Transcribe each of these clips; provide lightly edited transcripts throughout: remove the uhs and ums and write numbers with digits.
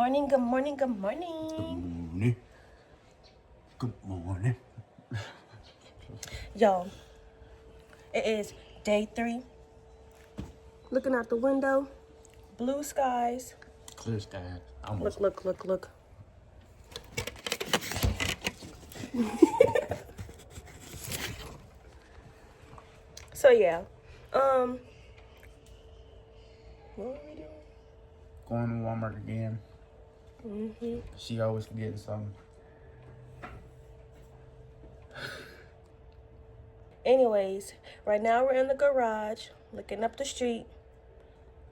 morning, good morning, good morning. Good morning. Good morning. Yo, it is day 3. Looking out the window, blue skies. Clear sky. Look. So yeah, what are we doing? Going to Walmart again. She always forgetting something. Anyways, right now we're in the garage, looking up the street,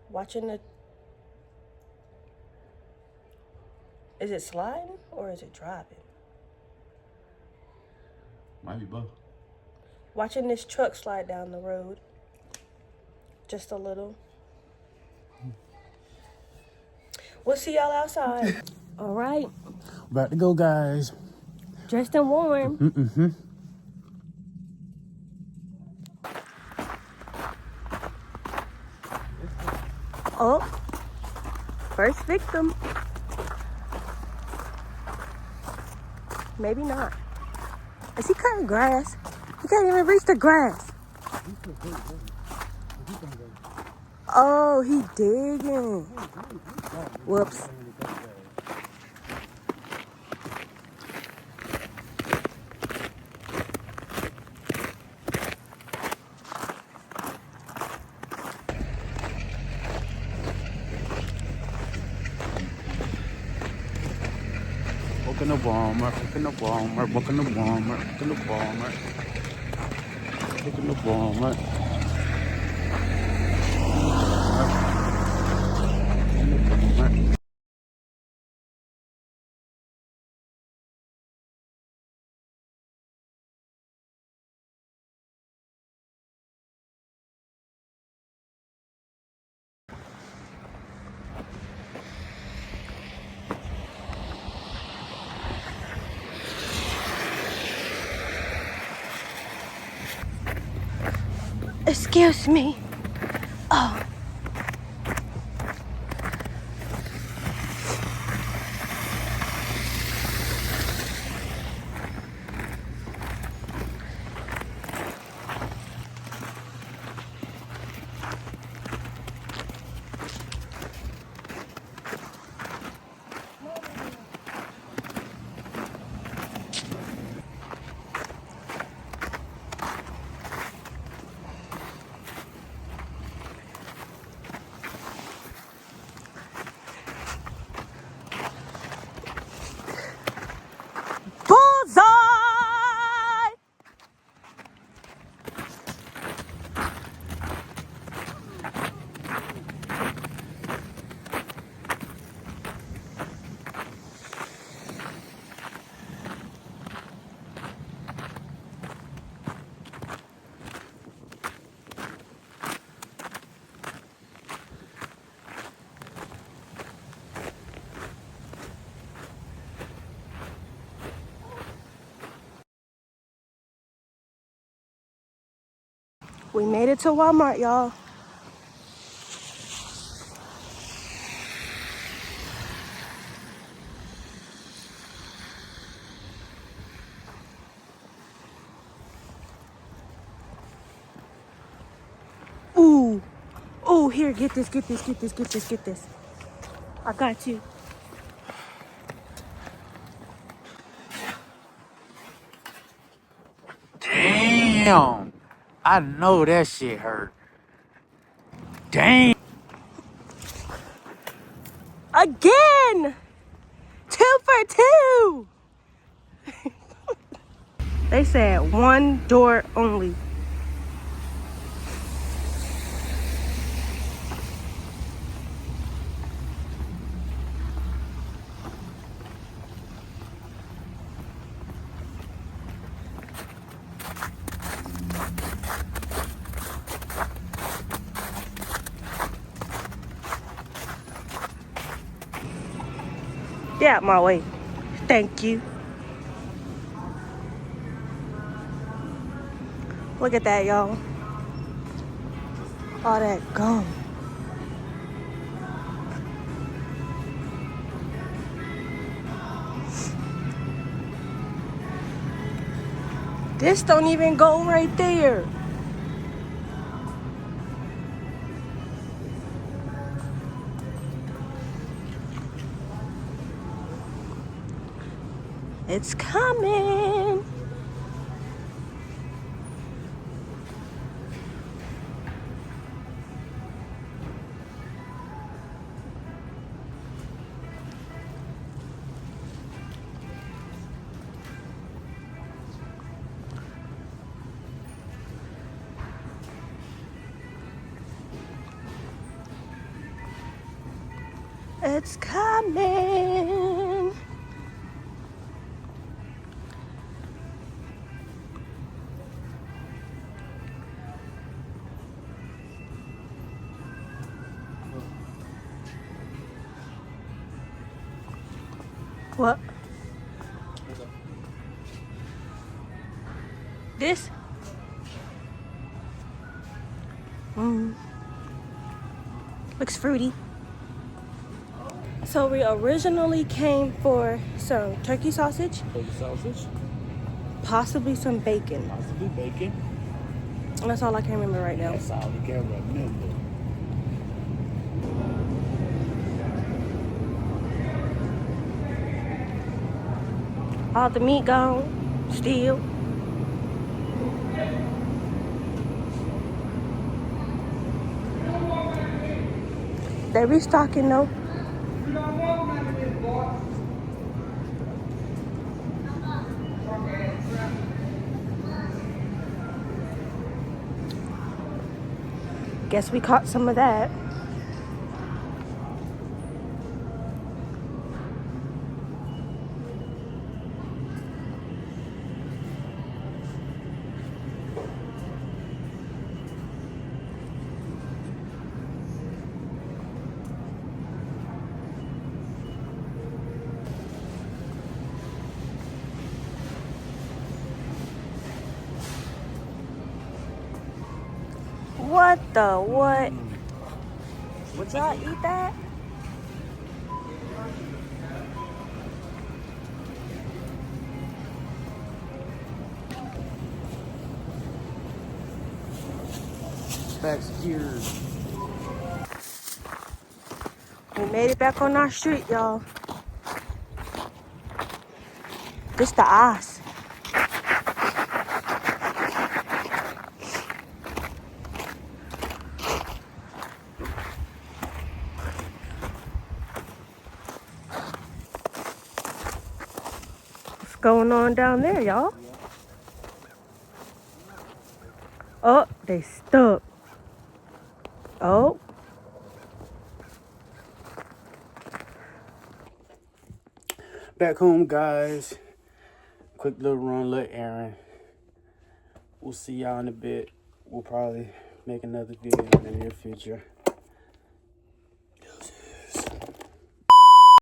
watching the... Is it sliding or is it driving? Might be both. Watching this truck slide down the road. Just a little. We'll see y'all outside. All right. About to go, guys. Dressed and warm. Mm-hmm. Oh, first victim. Maybe not. Is he cutting grass? He can't even reach the grass. Oh, he digging. Whoops. Walking to Walmart. Walking to Walmart. Walking to Walmart. Walking to Walmart. Walking to Walmart. Excuse me. Oh. Bullseye! We made it to Walmart, y'all. Ooh. Ooh, here, get this. I got you. Damn. I know that shit hurt. Damn. Again! 2 for 2! They said 1 door only. Get out my way. Thank you. Look at that, y'all. All that gum. This don't even go right there. It's coming. It's coming. What? This? Looks fruity. So we originally came for some turkey sausage, Turkey sausage, possibly some bacon. possibly bacon. And that's all I can remember right now. That's all you can remember. All the meat gone, still. They restocking though. Guess we caught some of that. What the what? Would y'all eat that? Back gears. We made it back on our street, y'all. This the ice. What's going on down there, y'all? Oh, they stuck. Oh. Back home, guys. Quick little run, little errand. We'll see y'all in a bit. We'll probably make another video in the near future.